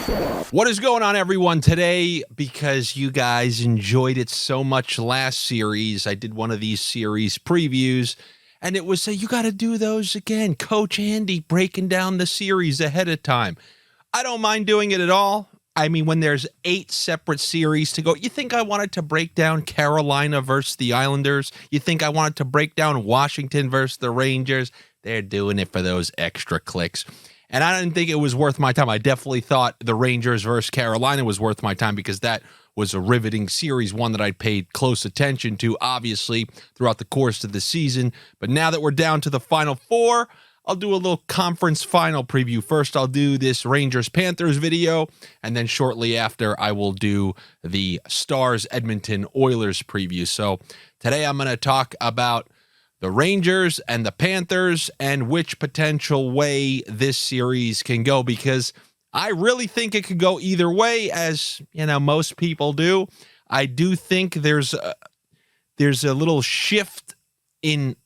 What is going on, everyone? Today, because you guys enjoyed it so much last series, I did one of these series previews, and it was you got to do those again. Coach Andy breaking down the series ahead of time. I don't mind doing it at all. I mean, when there's 8 separate series to go, you think I wanted to break down Carolina versus the Islanders? You think I wanted to break down Washington versus the Rangers? They're doing it for those extra clicks. And I didn't think it was worth my time. I definitely thought the Rangers versus Carolina was worth my time because that was a riveting series, one that I paid close attention to, obviously, throughout the course of the season. But now that we're down to the Final Four, I'll do a little conference final preview. First, I'll do this Rangers-Panthers video, and then shortly after, I will do the Stars-Edmonton Oilers preview. So today I'm going to talk about the Rangers and the Panthers and which potential way this series can go, because I really think it could go either way, as most people do. I do think there's a little shift in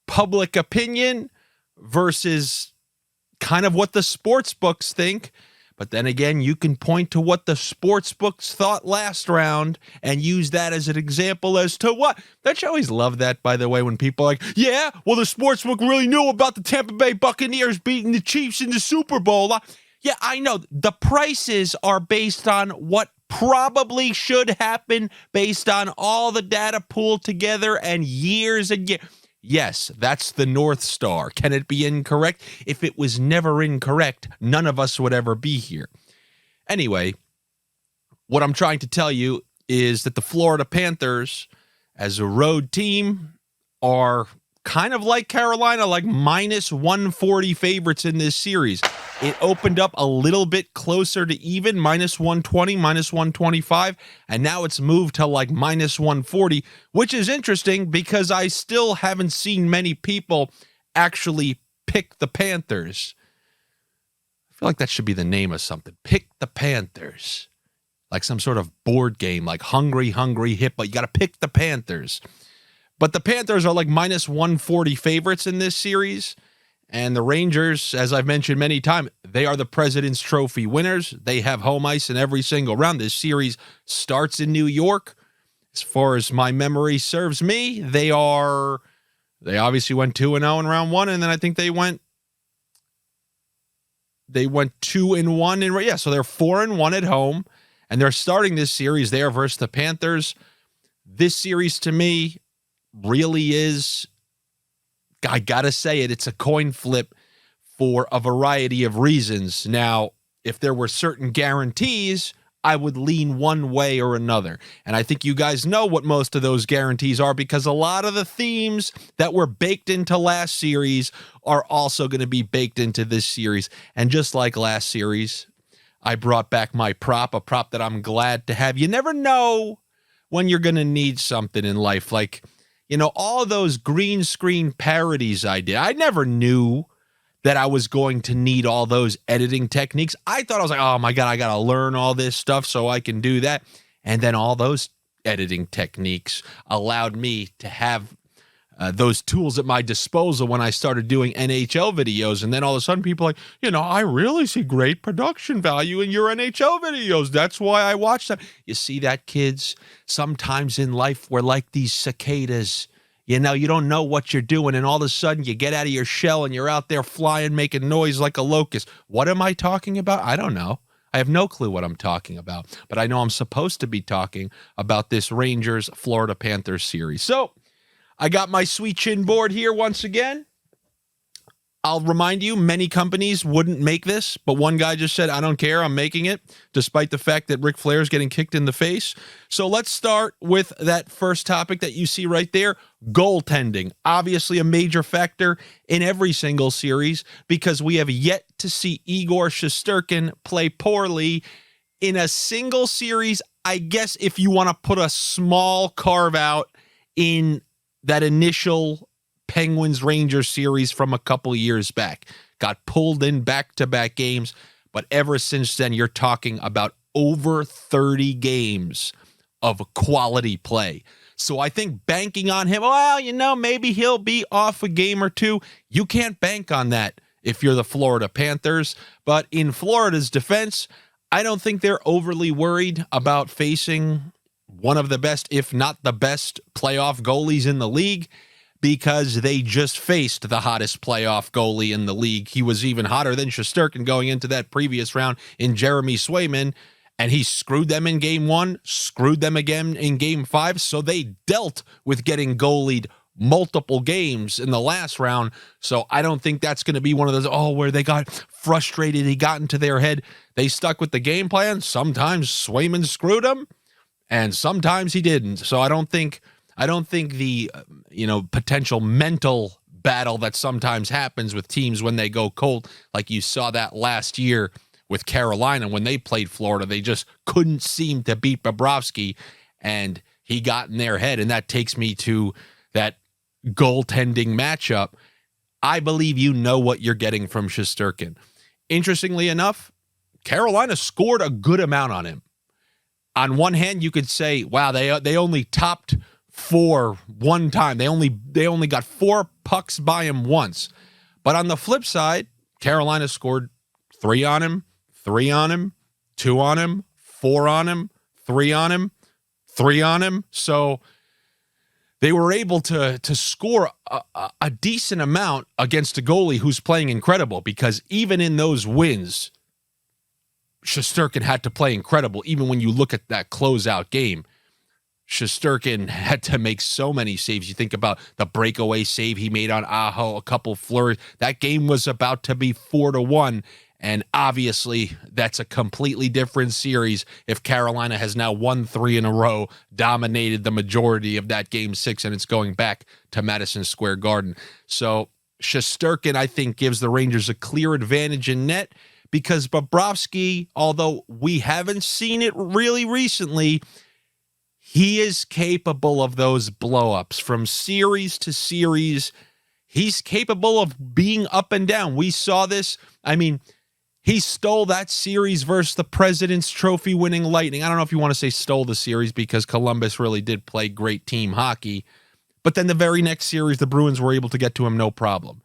public opinion versus kind of what the sports books think. But then again, you can point to what the sports books thought last round and use that as an example as to what. Don't you always love that, by the way, when people are like, yeah, well, the sports book really knew about the Tampa Bay Buccaneers beating the Chiefs in the Super Bowl. Yeah, I know. The prices are based on what probably should happen based on all the data pooled together and years and years. Yes, that's the North Star. Can it be incorrect? If it was never incorrect, none of us would ever be here. Anyway, what I'm trying to tell you is that the Florida Panthers, as a road team, are kind of like Carolina, like minus 140 favorites in this series. It opened up a little bit closer to even, minus 120, minus 125, and now it's moved to like minus 140, which is interesting because I still haven't seen many people actually pick the Panthers. I feel like that should be the name of something. Pick the Panthers. Like some sort of board game, like Hungry Hippo. You got to pick the Panthers. But the Panthers are like minus 140 favorites in this series. And the Rangers, as I've mentioned many times, they are the President's Trophy winners. They have home ice in every single round. This series starts in New York. As far as my memory serves me, they obviously went 2-0 in round one, and then I think they went 2-1 so they're 4-1 at home, and they're starting this series there versus the Panthers. This series to me really is, I gotta say it's a coin flip for a variety of reasons. Now, if there were certain guarantees, I would lean one way or another. And I think you guys know what most of those guarantees are, because a lot of the themes that were baked into last series are also going to be baked into this series. And just like last series, I brought back my prop, a prop that I'm glad to have. You never know when you're going to need something in life. Like, all those green screen parodies I did, I never knew that I was going to need all those editing techniques. I thought I was like, oh my God, I got to learn all this stuff so I can do that. And then all those editing techniques allowed me to have those tools at my disposal when I started doing NHL videos. And then all of a sudden people are like, I really see great production value in your NHL videos. That's why I watch them. You see that, kids? Sometimes in life, we're like these cicadas. You don't know what you're doing, and all of a sudden you get out of your shell and you're out there flying, making noise like a locust. What am I talking about? I don't know. I have no clue what I'm talking about, but I know I'm supposed to be talking about this Rangers-Florida Panthers series. So I got my sweet chin board here once again. I'll remind you, many companies wouldn't make this, but one guy just said, I don't care, I'm making it, despite the fact that Ric Flair is getting kicked in the face. So let's start with that first topic that you see right there, goaltending. Obviously a major factor in every single series, because we have yet to see Igor Shesterkin play poorly in a single series. I guess if you want to put a small carve out in that initial Penguins-Rangers series from a couple years back. Got pulled in back-to-back games, but ever since then, you're talking about over 30 games of quality play. So I think banking on him, maybe he'll be off a game or two. You can't bank on that if you're the Florida Panthers. But in Florida's defense, I don't think they're overly worried about facing one of the best, if not the best, playoff goalies in the league, because they just faced the hottest playoff goalie in the league. He was even hotter than Shesterkin going into that previous round in Jeremy Swayman, and he screwed them in game 1, screwed them again in game 5, so they dealt with getting goalied multiple games in the last round. So I don't think that's going to be one of those, where they got frustrated, he got into their head. They stuck with the game plan. Sometimes Swayman screwed them, and sometimes he didn't. So I don't think the potential mental battle that sometimes happens with teams when they go cold, like you saw that last year with Carolina when they played Florida, they just couldn't seem to beat Bobrovsky, and he got in their head. And that takes me to that goaltending matchup. I believe you know what you're getting from Shesterkin. Interestingly enough, Carolina scored a good amount on him. On one hand, you could say, wow, they only topped 4 one time. They only got 4 pucks by him once. But on the flip side, Carolina scored 3 on him, 3 on him, 2 on him, 4 on him, 3 on him, 3 on him. So they were able to score a decent amount against a goalie who's playing incredible, because even in those wins, Shesterkin had to play incredible. Even when you look at that closeout game, Shesterkin had to make so many saves. You think about the breakaway save he made on Aho, a couple flurries. That game was about to be 4-1, and obviously that's a completely different series if Carolina has now won 3 in a row, dominated the majority of that game 6, and it's going back to Madison Square Garden. So Shesterkin, I think, gives the Rangers a clear advantage in net, because Bobrovsky, although we haven't seen it really recently, he is capable of those blow-ups from series to series. He's capable of being up and down. We saw this. I mean, he stole that series versus the President's Trophy winning Lightning. I don't know if you want to say stole the series, because Columbus really did play great team hockey. But then the very next series, the Bruins were able to get to him no problem.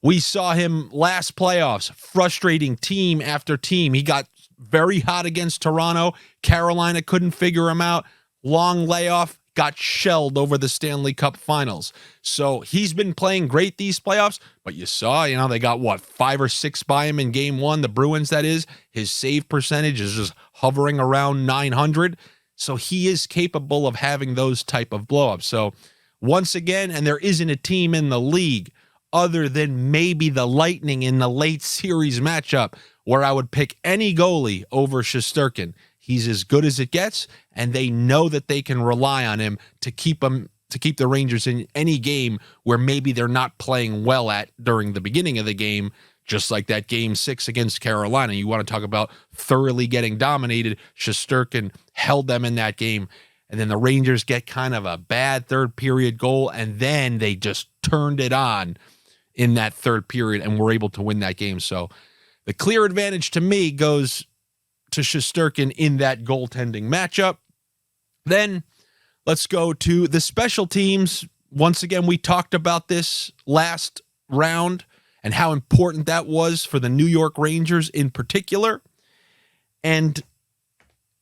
We saw him last playoffs, frustrating team after team. He got very hot against Toronto. Carolina couldn't figure him out. Long layoff, got shelled over the Stanley Cup Finals. So he's been playing great these playoffs, but you saw, they got 5 or 6 by him in game 1, the Bruins, that is. His save percentage is just hovering around 900. So he is capable of having those type of blowups. So once again, and there isn't a team in the league other than maybe the Lightning in the late series matchup where I would pick any goalie over Shesterkin. He's as good as it gets, and they know that they can rely on him to keep the Rangers in any game where maybe they're not playing well at during the beginning of the game, just like that game 6 against Carolina. You want to talk about thoroughly getting dominated. Shesterkin held them in that game, and then the Rangers get kind of a bad third period goal, and then they just turned it on in that third period and were able to win that game. So the clear advantage to me goes to Shesterkin in that goaltending matchup. Then let's go to the special teams. Once again, we talked about this last round and how important that was for the New York Rangers in particular. And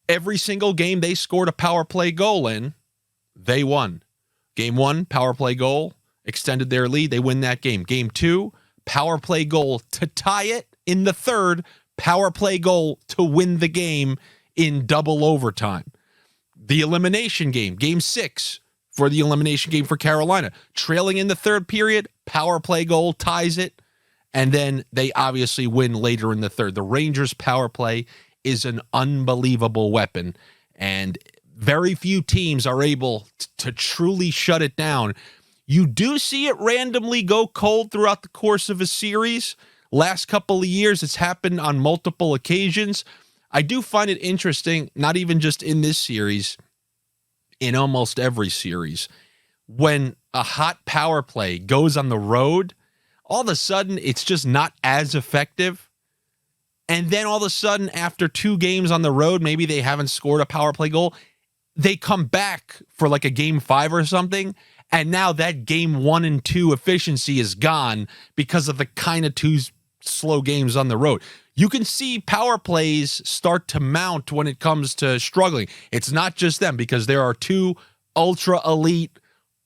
every single game they scored a power play goal in, they won. Game 1, power play goal, extended their lead. They win that game. Game 2, power play goal to tie it in the third, power play goal to win the game in double overtime. The elimination game, game 6 for the elimination game for Carolina, trailing in the third period, power play goal ties it, and then they obviously win later in the third. The Rangers' power play is an unbelievable weapon, and very few teams are able to truly shut it down. You do see it randomly go cold throughout the course of a series. Last couple of years, it's happened on multiple occasions. I do find it interesting, not even just in this series, in almost every series, when a hot power play goes on the road, all of a sudden it's just not as effective. And then all of a sudden, after 2 games on the road, maybe they haven't scored a power play goal, they come back for like a game 5 or something, and now that game 1 and 2 efficiency is gone because of the kind of 2 slow games on the road. you can see power plays start to mount when it comes to struggling. It's not just them, because there are two ultra elite,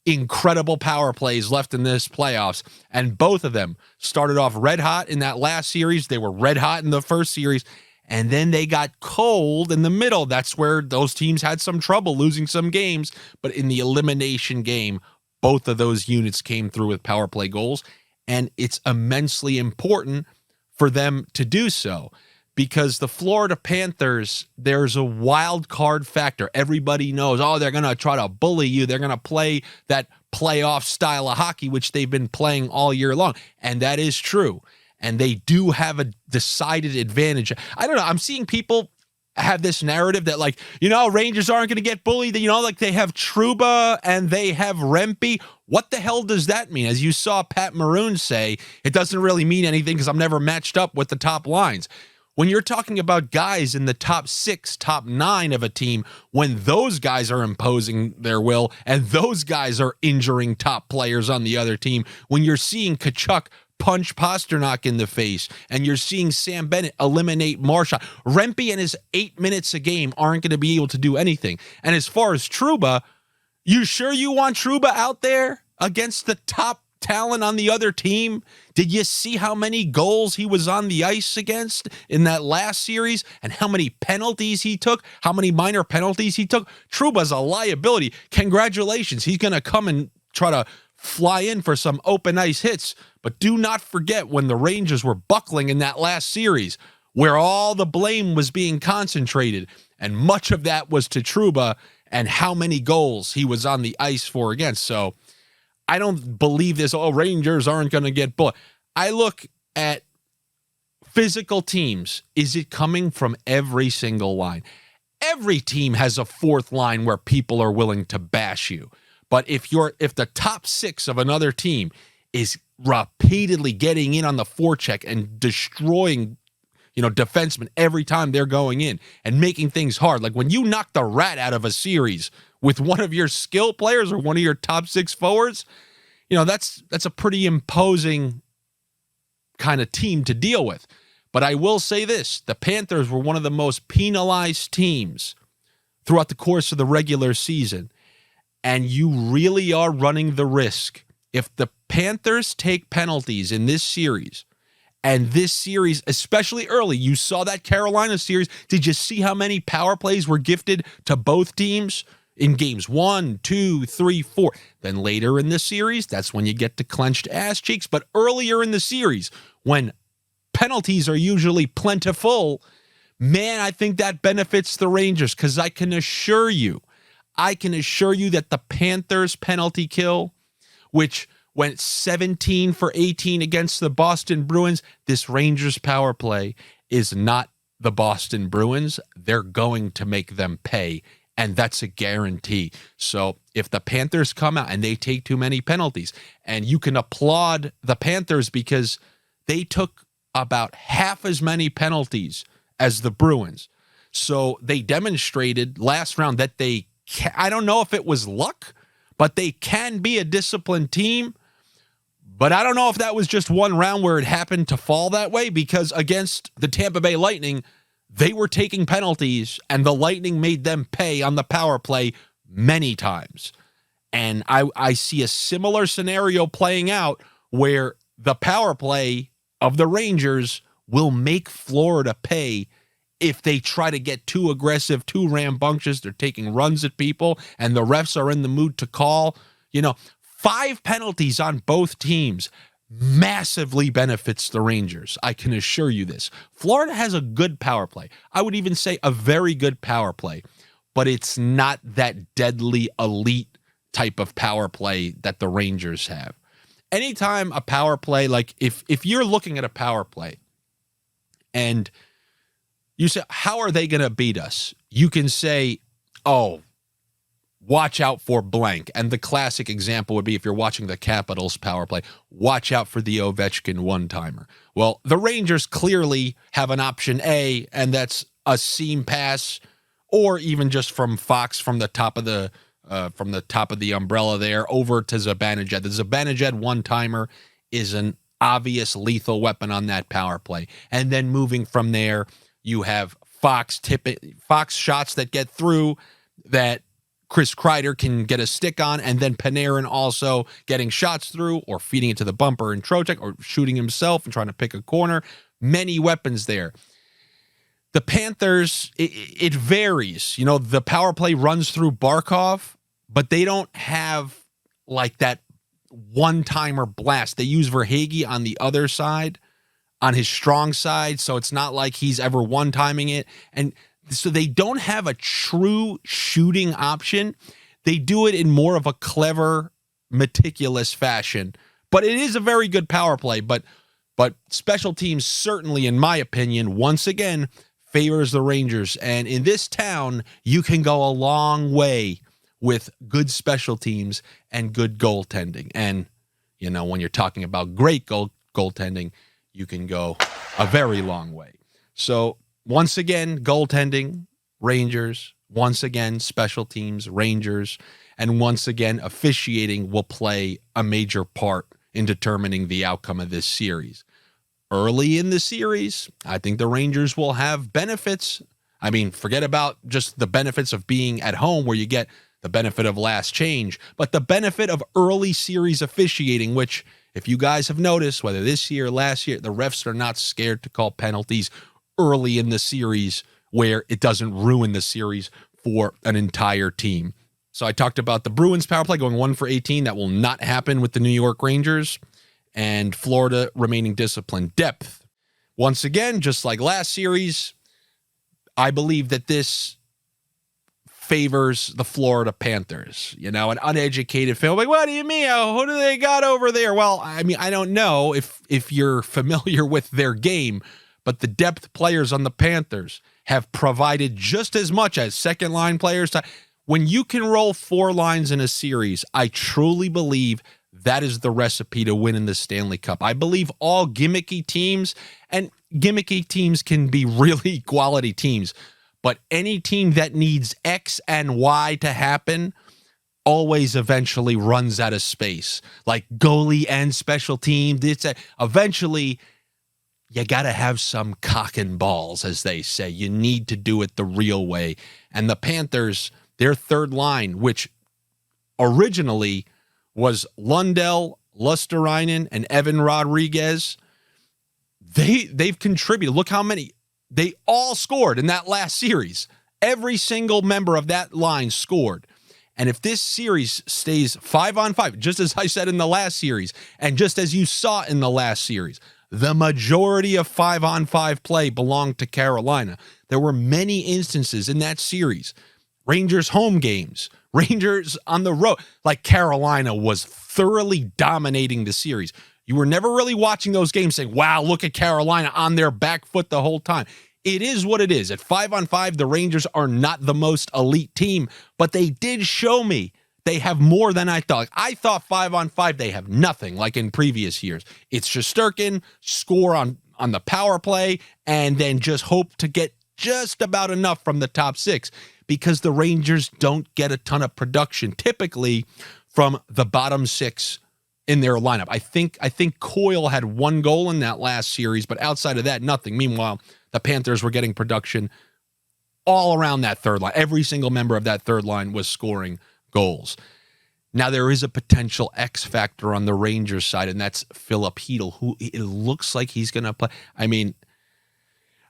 incredible power plays left in this playoffs, and both of them started off red hot in that last series. They were red hot in the first series, and then they got cold in the middle. That's where those teams had some trouble losing some games, but in the elimination game, both of those units came through with power play goals, and it's immensely important for them to do so, because the Florida Panthers, there's a wild card factor. Everybody knows, they're going to try to bully you. They're going to play that playoff style of hockey, which they've been playing all year long. And that is true. And they do have a decided advantage. I don't know. I'm seeing people have this narrative that, like, Rangers aren't going to get bullied. Like they have Trouba and they have Rempe. What the hell does that mean? As you saw Pat Maroon say, it doesn't really mean anything because I'm never matched up with the top lines. When you're talking about guys in the top 6, top 9 of a team, when those guys are imposing their will and those guys are injuring top players on the other team, when you're seeing Tkachuk punch Pasternak in the face, and you're seeing Sam Bennett eliminate Marchand, Rempe and his 8 minutes a game aren't going to be able to do anything. And as far as Trouba, you sure you want Trouba out there against the top talent on the other team? Did you see how many goals he was on the ice against in that last series, and how many penalties he took, how many minor penalties he took? Trouba's a liability. Congratulations. He's going to come and try to fly in for some open ice hits. But do not forget when the Rangers were buckling in that last series, where all the blame was being concentrated, and much of that was to Trouba and how many goals he was on the ice for against. So I don't believe this, Rangers aren't going to get bullied. I look at physical teams. Is it coming from every single line? Every team has a fourth line where people are willing to bash you. But if the top 6 of another team is repeatedly getting in on the forecheck and destroying, defensemen every time they're going in and making things hard, like when you knock the rat out of a series with one of your skill players or one of your top 6 forwards, that's a pretty imposing kind of team to deal with. But I will say this, the Panthers were one of the most penalized teams throughout the course of the regular season. And you really are running the risk. If the Panthers take penalties in this series, and this series, especially early, you saw that Carolina series, did you see how many power plays were gifted to both teams in games 1, 2, 3, 4? Then later in the series, that's when you get to clenched ass cheeks. But earlier in the series, when penalties are usually plentiful, man, I think that benefits the Rangers, because I can assure you that the Panthers penalty kill, which went 17 for 18 against the Boston Bruins, this Rangers power play is not the Boston Bruins. They're going to make them pay, and that's a guarantee. So if the Panthers come out and they take too many penalties, and you can applaud the Panthers because they took about half as many penalties as the Bruins. So they demonstrated last round that I don't know if it was luck, but they can be a disciplined team. But I don't know if that was just one round where it happened to fall that way, because against the Tampa Bay Lightning, they were taking penalties and the Lightning made them pay on the power play many times. And I see a similar scenario playing out where the power play of the Rangers will make Florida pay if they try to get too aggressive, too rambunctious. They're taking runs at people and the refs are in the mood to call. 5 penalties on both teams massively benefits the Rangers. I can assure you this. Florida has a good power play. I would even say a very good power play, but it's not that deadly elite type of power play that the Rangers have. Anytime a power play, like if you're looking at a power play and you say, how are they going to beat us? You can say, watch out for blank. And the classic example would be, if you're watching the Capitals power play, watch out for the Ovechkin one-timer. Well, the Rangers clearly have an option A, and that's a seam pass, or even just from Fox from the top of the umbrella there over to Zibanejad. The Zibanejad one-timer is an obvious lethal weapon on that power play. And then moving from there, you have Fox shots that get through that Chris Kreider can get a stick on, and then Panarin also getting shots through or feeding it to the bumper and Trocheck or shooting himself and trying to pick a corner. Many weapons there. The Panthers, it varies. The power play runs through Barkov, but they don't have like that one-timer blast. They use Verhaeghe on the other side, on his strong side, so it's not like he's ever one-timing it. And so they don't have a true shooting option. They do it in more of a clever, meticulous fashion. But it is a very good power play. But special teams certainly, in my opinion, once again, favors the Rangers. And in this town, you can go a long way with good special teams and good goaltending. And, when you're talking about great goaltending, you can go a very long way. So, once again, goaltending, Rangers. Once again, special teams, Rangers. And once again, officiating will play a major part in determining the outcome of this series. Early in the series, I think the Rangers will have benefits. I mean, forget about just the benefits of being at home where you get the benefit of last change, but the benefit of early series officiating, which, if you guys have noticed, whether this year or last year, the refs are not scared to call penalties early in the series where it doesn't ruin the series for an entire team. So I talked about the Bruins power play going 1 for 18. That will not happen with the New York Rangers. And Florida remaining disciplined. Depth. Once again, just like last series, I believe that this favors the Florida Panthers. An uneducated fan, like, what do you mean? Who do they got over there? Well, I mean, I don't know if you're familiar with their game, but the depth players on the Panthers have provided just as much as second-line players. When you can roll 4 lines in a series, I truly believe that is the recipe to win in the Stanley Cup. I believe all gimmicky teams, and gimmicky teams can be really quality teams, but any team that needs X and Y to happen always eventually runs out of space. Like goalie and special team, eventually you got to have some cock and balls, as they say. You need to do it the real way. And the Panthers, their third line, which originally was Lundell, Luosterainen, and Evan Rodriguez, they've contributed. Look how many. They all scored in that last series. Every single member of that line scored. And if this series stays 5-on-5, just as I said in the last series, and just as you saw in the last series, the majority of 5-on-5 play belonged to Carolina. There were many instances in that series. Rangers home games, Rangers on the road, like Carolina was thoroughly dominating the series. You were never really watching those games saying, wow, look at Carolina on their back foot the whole time. It is what it is. At 5-on-5, the Rangers are not the most elite team, but they did show me they have more than I thought. I thought 5-on-5, they have nothing like in previous years. It's Shesterkin, score on the power play, and then just hope to get just about enough from the top 6, because the Rangers don't get a ton of production typically from the bottom 6 in their lineup. I think Coyle had 1 goal in that last series, but outside of that, nothing. Meanwhile, the Panthers were getting production all around that third line. Every single member of that third line was scoring goals. Now, there is a potential X factor on the Rangers side, and that's Philip Hedl, who it looks like he's going to play. I mean,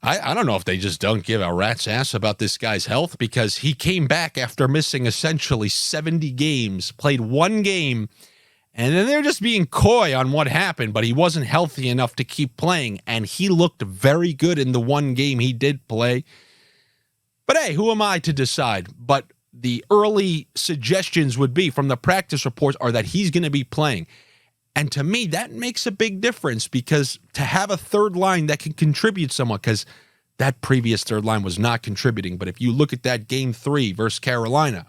I don't know if they just don't give a rat's ass about this guy's health, because he came back after missing essentially 70 games, played 1 game, and then they're just being coy on what happened, but he wasn't healthy enough to keep playing, and he looked very good in the 1 game he did play. But hey, who am I to decide? But the early suggestions would be from the practice reports are that he's going to be playing. And to me, that makes a big difference, because to have a third line that can contribute somewhat, because that previous third line was not contributing. But if you look at that game 3 versus Carolina,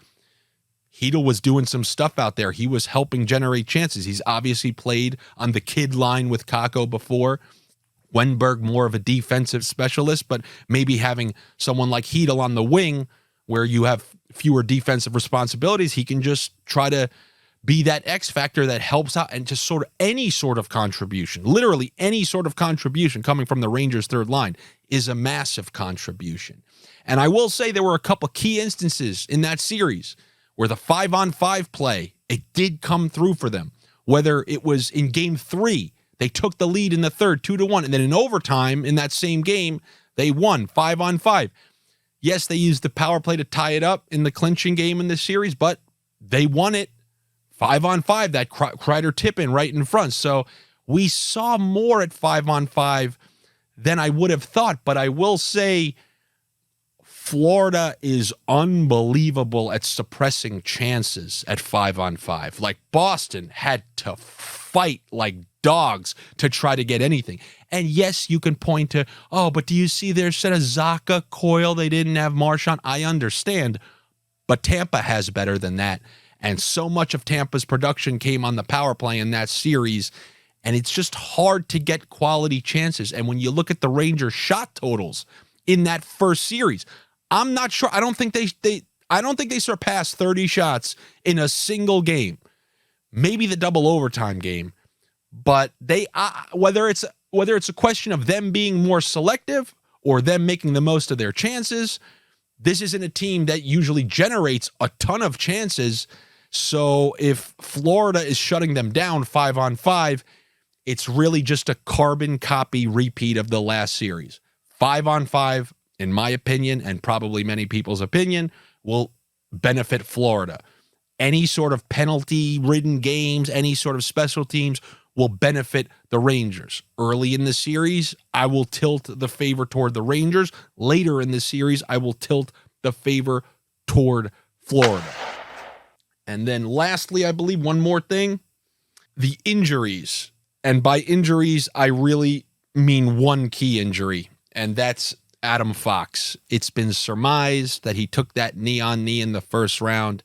Hedl was doing some stuff out there. He was helping generate chances. He's obviously played on the kid line with Kakko before. Wenberg, more of a defensive specialist, but maybe having someone like Hedl on the wing where you have fewer defensive responsibilities, he can just try to be that X factor that helps out, and just sort of any sort of contribution, literally any sort of contribution coming from the Rangers' third line is a massive contribution. And I will say there were a couple key instances in that series where the 5-on-5 play, it did come through for them. Whether it was in game 3, they took the lead in the third 2-1, and then in overtime in that same game, they won 5-on-5. Yes, they used the power play to tie it up in the clinching game in the series, but they won it 5-on-5, that Kreider tip-in right in front. So we saw more at 5-on-5 than I would have thought, but I will say Florida is unbelievable at suppressing chances at 5-on-5. Like, Boston had to fight like dogs to try to get anything. And yes, you can point to, oh, but do you see their set of Zacha, Coyle? They didn't have Marchand. I understand, but Tampa has better than that. And so much of Tampa's production came on the power play in that series, and it's just hard to get quality chances. And when you look at the Rangers' shot totals in that first series, I'm not sure. I don't think they surpassed 30 shots in a single game. Maybe the double overtime game, but they whether it's a question of them being more selective or them making the most of their chances, this isn't a team that usually generates a ton of chances. So if Florida is shutting them down 5-on-5, it's really just a carbon copy repeat of the last series. 5-on-5, in my opinion, and probably many people's opinion, will benefit Florida. Any sort of penalty-ridden games, any sort of special teams will benefit the Rangers. Early in the series, I will tilt the favor toward the Rangers. Later in the series, I will tilt the favor toward Florida. And then lastly, I believe one more thing, the injuries. And by injuries, I really mean one key injury, and that's Adam Fox. It's been surmised that he took that knee-on-knee in the first round,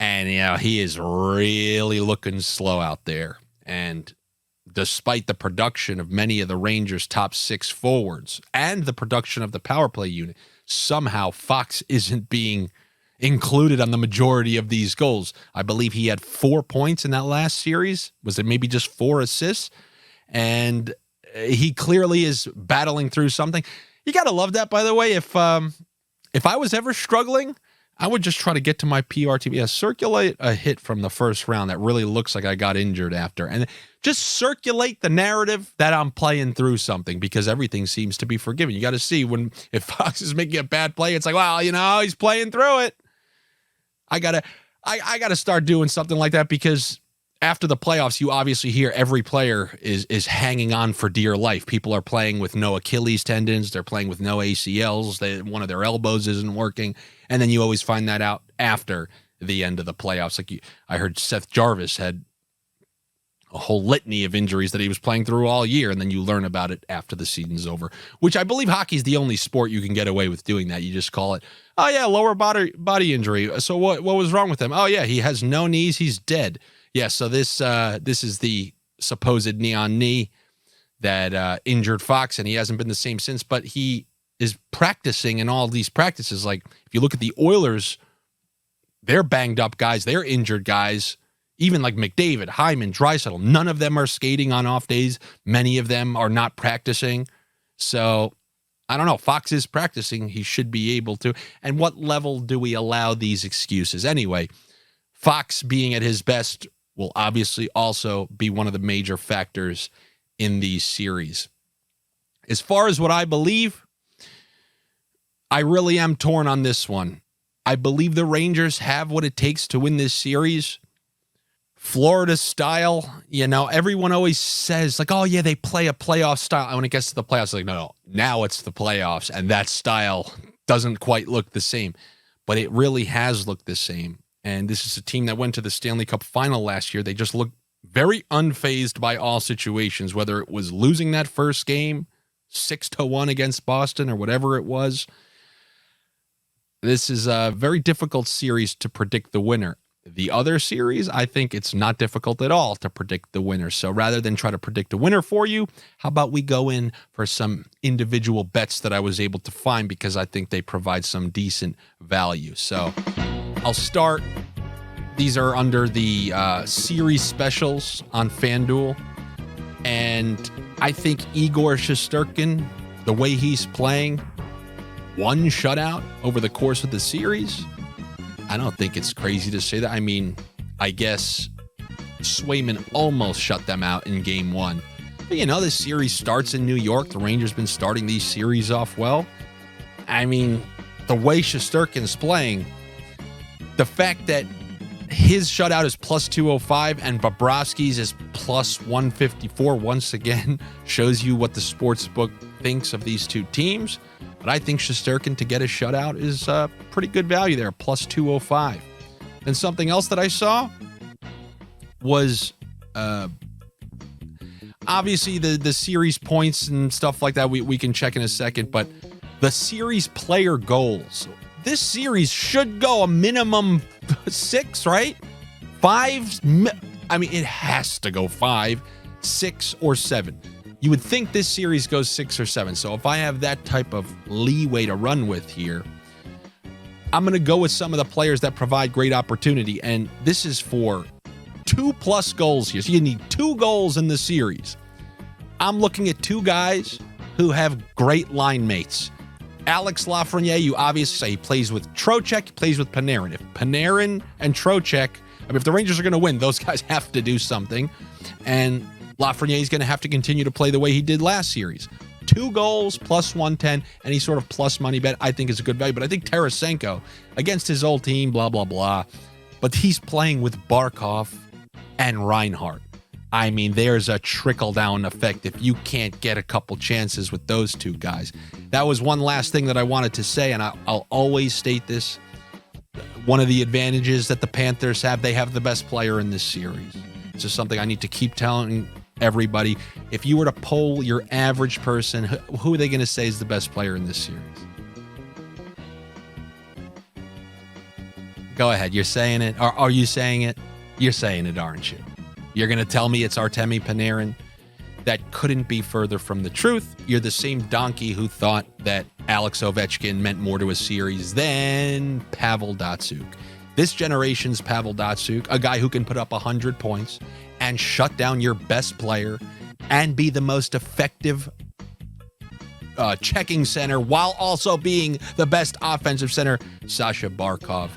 and he is really looking slow out there. And despite the production of many of the Rangers' top 6 forwards and the production of the power play unit, somehow Fox isn't being included on the majority of these goals. I believe he had 4 points in that last series. Was it maybe just 4 assists? And he clearly is battling through something. You got to love that, by the way. If I was ever struggling, I would just try to get to my PRTV, circulate a hit from the first round that really looks like I got injured after, and just circulate the narrative that I'm playing through something, because everything seems to be forgiven. You got to see if Fox is making a bad play, it's like, well, he's playing through it. I gotta start doing something like that, because after the playoffs, you obviously hear every player is hanging on for dear life. People are playing with no Achilles tendons. They're playing with no ACLs. One of their elbows isn't working. And then you always find that out after the end of the playoffs. I heard Seth Jarvis had a whole litany of injuries that he was playing through all year, and then you learn about it after the season's over, which I believe hockey is the only sport you can get away with doing that. You just call it, oh yeah, lower body injury. So what was wrong with him? Oh yeah, he has no knees. He's dead. Yeah, so this is the supposed knee-on-knee that injured Fox, and he hasn't been the same since, but he is practicing in all these practices. Like, if you look at the Oilers, they're banged up guys, they're injured guys, even like McDavid, Hyman, Draisaitl, none of them are skating on off days. Many of them are not practicing. So, I don't know, Fox is practicing. He should be able to. And what level do we allow these excuses? Anyway, Fox being at his best will obviously also be one of the major factors in these series. As far as what I believe, I really am torn on this one. I believe the Rangers have what it takes to win this series. Florida style, everyone always says, like, oh yeah, they play a playoff style. And when it gets to the playoffs, like, no, now it's the playoffs, and that style doesn't quite look the same. But it really has looked the same. And this is a team that went to the Stanley Cup final last year. They just looked very unfazed by all situations, whether it was losing that first game 6-1 against Boston or whatever it was. This is a very difficult series to predict the winner. The other series, I think it's not difficult at all to predict the winner. So rather than try to predict a winner for you, how about we go in for some individual bets that I was able to find, because I think they provide some decent value. So I'll start These are under the series specials on Fanduel. And I think Igor Shesterkin, the way he's playing, one shutout over the course of the series. I don't think it's crazy to say that. I mean, I guess Swayman almost shut them out in game one. But, this series starts in New York. The Rangers been starting these series off well. I mean, the way Shesterkin's playing, the fact that his shutout is plus 205 and Bobrovsky's is plus 154 once again shows you what the sportsbook thinks of these two teams. But I think Shesterkin to get a shutout is pretty good value there, plus 205. And something else that I saw was obviously the series points and stuff like that we can check in a second, but the series player goals. This series should go a minimum 6, right? 5. I mean, it has to go 5, 6, or 7. You would think this series goes 6 or 7. So if I have that type of leeway to run with here, I'm going to go with some of the players that provide great opportunity. And this is for 2+ goals here. So you need 2 goals in the series. I'm looking at 2 guys who have great line mates. Alex Lafreniere, you obviously say he plays with Trocheck, he plays with Panarin. If Panarin and Trocheck, if the Rangers are going to win, those guys have to do something. And Lafreniere is going to have to continue to play the way he did last series. 2 goals, plus 110, any sort of plus money bet, I think is a good value. But I think Tarasenko, against his old team, blah, blah, blah. But he's playing with Barkov and Reinhart. I mean, there's a trickle-down effect if you can't get a couple chances with those 2 guys. That was one last thing that I wanted to say, and I'll always state this. One of the advantages that the Panthers have, they have the best player in this series. It's just something I need to keep telling everybody. If you were to poll your average person, who are they going to say is the best player in this series? Go ahead. You're saying it. Are you saying it? You're saying it, aren't you? You're going to tell me it's Artemi Panarin? That couldn't be further from the truth. You're the same donkey who thought that Alex Ovechkin meant more to a series than Pavel Datsyuk. This generation's Pavel Datsyuk, a guy who can put up 100 points and shut down your best player and be the most effective checking center while also being the best offensive center, Sasha Barkov.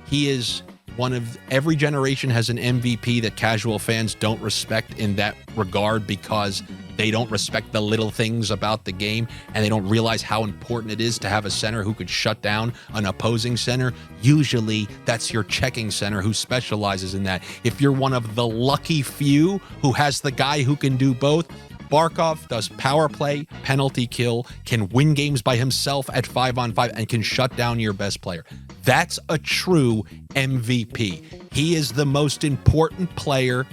He is one of every generation has an MVP that casual fans don't respect in that regard because they don't respect the little things about the game and they don't realize how important it is to have a center who could shut down an opposing center. Usually that's your checking center who specializes in that. If you're one of the lucky few who has the guy who can do both, Barkov does power play, penalty kill, can win games by himself at 5-on-5, and can shut down your best player. That's a true MVP. He is the most important player.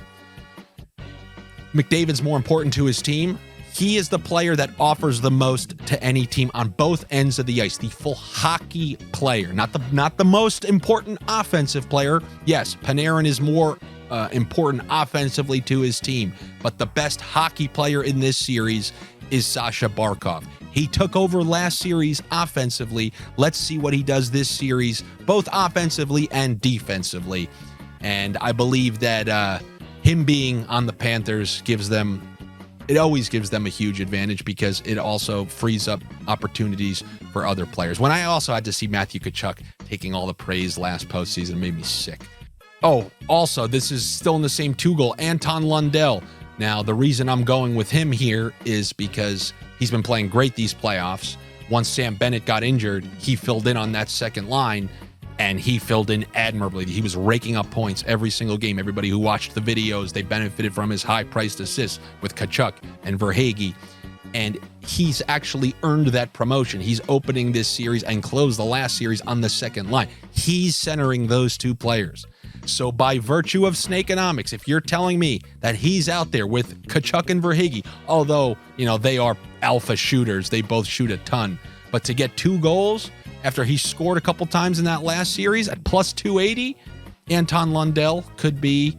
McDavid's more important to his team. He is the player that offers the most to any team on both ends of the ice. The full hockey player, not the most important offensive player. Yes, Panarin is more important offensively to his team, but the best hockey player in this series is Sasha Barkov. He took over last series offensively. Let's see what he does this series, both offensively and defensively. And I believe that him being on the Panthers always gives them a huge advantage because it also frees up opportunities for other players. When I also had to see Matthew Tkachuk taking all the praise last postseason, it made me sick. Oh, also, this is still in the same 2-goal, Anton Lundell. Now, the reason I'm going with him here is because he's been playing great these playoffs. Once Sam Bennett got injured, he filled in on that second line, and he filled in admirably. He was raking up points every single game. Everybody who watched the videos, they benefited from his high-priced assists with Tkachuk and Verhaeghe. And he's actually earned that promotion. He's opening this series and closed the last series on the second line. He's centering those 2 players. So by virtue of Snakeonomics, if you're telling me that he's out there with Tkachuk and Verhaeghe, although, they are alpha shooters, they both shoot a ton, but to get 2 goals after he scored a couple times in that last series at plus 280, Anton Lundell could be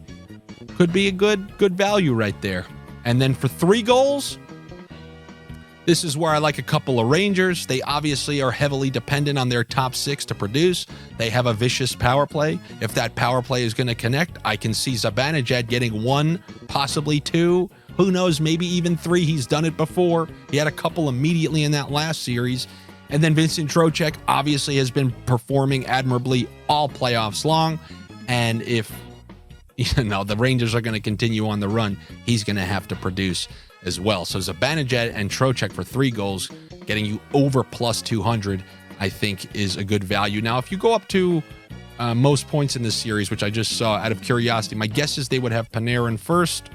a good value right there. And then for 3 goals, This is where I like a couple of Rangers. They obviously are heavily dependent on their top 6 to produce. They have a vicious power play. If that power play is going to connect, I can see Zibanejad getting 1, possibly 2. Who knows, maybe even 3. He's done it before. He had a couple immediately in that last series. And then Vincent Trocheck obviously has been performing admirably all playoffs long. And if the Rangers are going to continue on the run, he's going to have to produce as well. So Zibanejad and Trocheck for 3 goals, getting you over plus 200, I think is a good value. Now, if you go up to most points in this series, which I just saw out of curiosity, my guess is they would have Panarin first.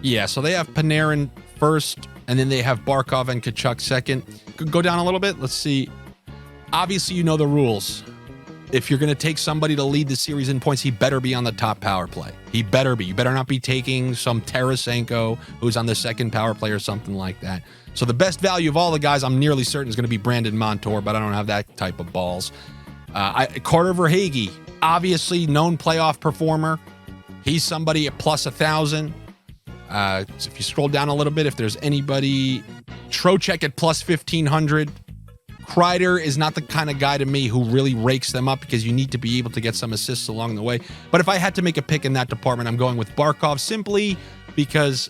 Yeah, so they have Panarin first, and then they have Barkov and Tkachuk second. Go down a little bit. Let's see. Obviously, you know the rules. If you're going to take somebody to lead the series in points, he better be on the top power play. He better be. You better not be taking some Tarasenko who's on the second power play or something like that. So the best value of all the guys, I'm nearly certain, is going to be Brandon Montour, but I don't have that type of balls. Carter Verhaeghe, obviously known playoff performer. He's somebody at plus 1,000. So if you scroll down a little bit, if there's anybody, Trocheck at plus 1,500. Kreider is not the kind of guy to me who really rakes them up because you need to be able to get some assists along the way. But if I had to make a pick in that department, I'm going with Barkov simply because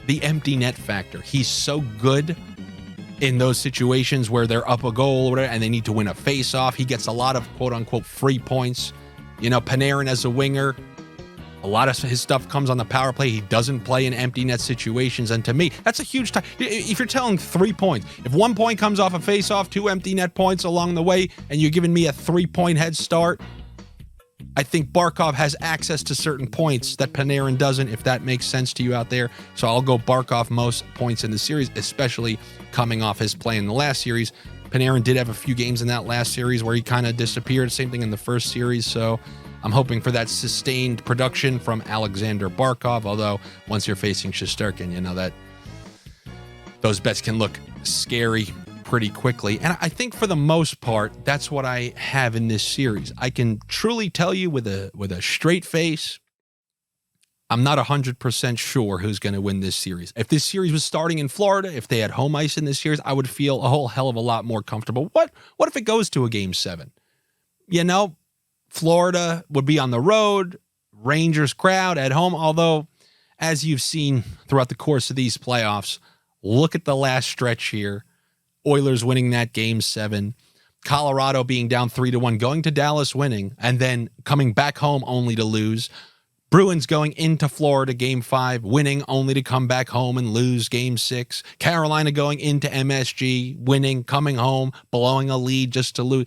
the empty net factor. He's so good in those situations where they're up a goal or whatever and they need to win a face-off. He gets a lot of quote-unquote free points. Panarin as a winger, a lot of his stuff comes on the power play. He doesn't play in empty net situations. And to me, that's a huge time. If you're telling 3 points, if 1 point comes off a face-off, 2 empty net points along the way, and you're giving me a 3-point head start, I think Barkov has access to certain points that Panarin doesn't, if that makes sense to you out there. So I'll go Barkov most points in the series, especially coming off his play in the last series. Panarin did have a few games in that last series where he kind of disappeared. Same thing in the first series. So I'm hoping for that sustained production from Alexander Barkov, although once you're facing Shesterkin, that those bets can look scary pretty quickly. And I think for the most part, that's what I have in this series. I can truly tell you with a straight face, I'm not 100% sure who's going to win this series. If this series was starting in Florida, if they had home ice in this series, I would feel a whole hell of a lot more comfortable. What if it goes to a Game 7? Florida would be on the road, Rangers crowd at home, although, as you've seen throughout the course of these playoffs, look at the last stretch here. Oilers winning that Game 7, Colorado being down 3-1, going to Dallas winning, and then coming back home only to lose. Bruins going into Florida Game 5, winning only to come back home and lose Game 6. Carolina going into MSG, winning, coming home, blowing a lead just to lose.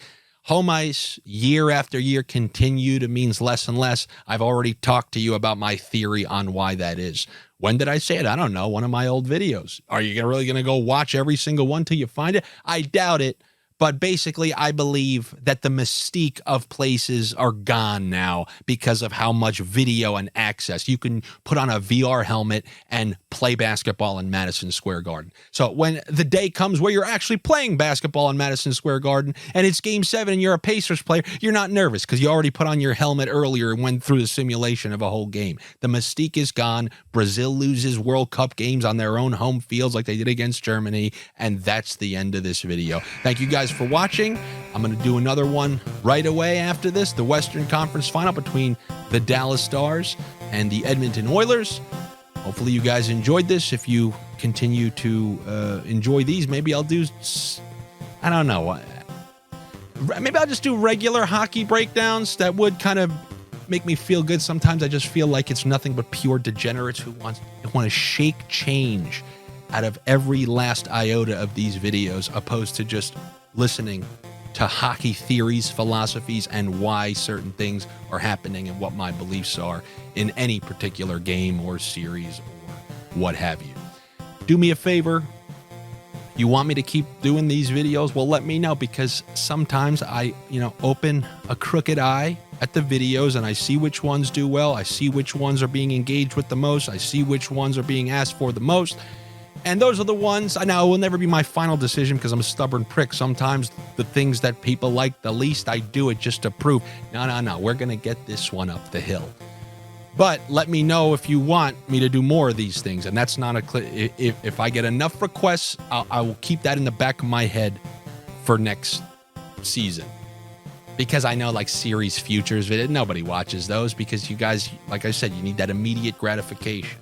Home ice, year after year, continue to means less and less. I've already talked to you about my theory on why that is. When did I say it? I don't know. One of my old videos. Are you really going to go watch every single one till you find it? I doubt it. But basically, I believe that the mystique of places are gone now because of how much video and access. You can put on a VR helmet and play basketball in Madison Square Garden. So when the day comes where you're actually playing basketball in Madison Square Garden and it's Game 7 and you're a Pacers player, you're not nervous because you already put on your helmet earlier and went through the simulation of a whole game. The mystique is gone. Brazil loses World Cup games on their own home fields like they did against Germany, and that's the end of this video. Thank you guys for watching. I'm going to do another one right away after this, the Western Conference Final between the Dallas Stars and the Edmonton Oilers. Hopefully you guys enjoyed this. If you continue to enjoy these, maybe I'll do, I don't know, maybe I'll just do regular hockey breakdowns. That would kind of make me feel good. Sometimes I just feel like it's nothing but pure degenerates who want to shake change out of every last iota of these videos, opposed to just listening to hockey theories, philosophies, and why certain things are happening and what my beliefs are in any particular game or series or what have you. Do me a favor. You want me to keep doing these videos? Well, let me know, because sometimes I, open a crooked eye at the videos and I see which ones do well. I see which ones are being engaged with the most. I see which ones are being asked for the most. And those are the ones, I know it will never be my final decision because I'm a stubborn prick. Sometimes the things that people like the least, I do it just to prove, no, we're going to get this one up the hill. But let me know if you want me to do more of these things. And that's not if I get enough requests, I will keep that in the back of my head for next season. Because I know like series futures, nobody watches those because you guys, like I said, you need that immediate gratification.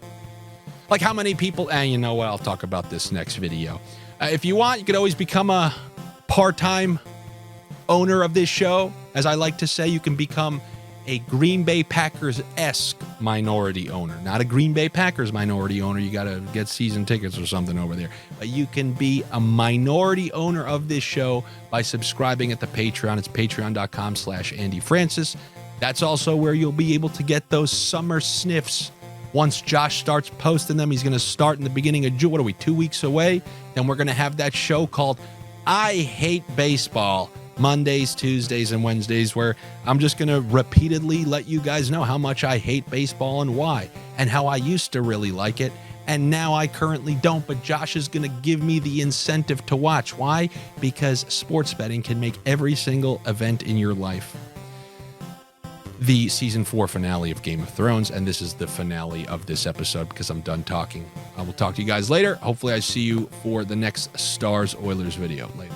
Like how many people, and you know what, I'll talk about this next video. If you want, you could always become a part-time owner of this show. As I like to say, you can become a Green Bay Packers-esque minority owner. Not a Green Bay Packers minority owner. You got to get season tickets or something over there. But you can be a minority owner of this show by subscribing at the Patreon. It's patreon.com/Andy Francess. That's also where you'll be able to get those summer sniffs. Once Josh starts posting them, he's going to start in the beginning of June. What are we, 2 weeks away? Then we're going to have that show called I Hate Baseball. Mondays, Tuesdays, and Wednesdays, where I'm just going to repeatedly let you guys know how much I hate baseball and why, and how I used to really like it, and now I currently don't, but Josh is going to give me the incentive to watch. Why? Because sports betting can make every single event in your life the season 4 finale of Game of Thrones, and this is the finale of this episode because I'm done talking. I will talk to you guys later. Hopefully I see you for the next Stars Oilers video later.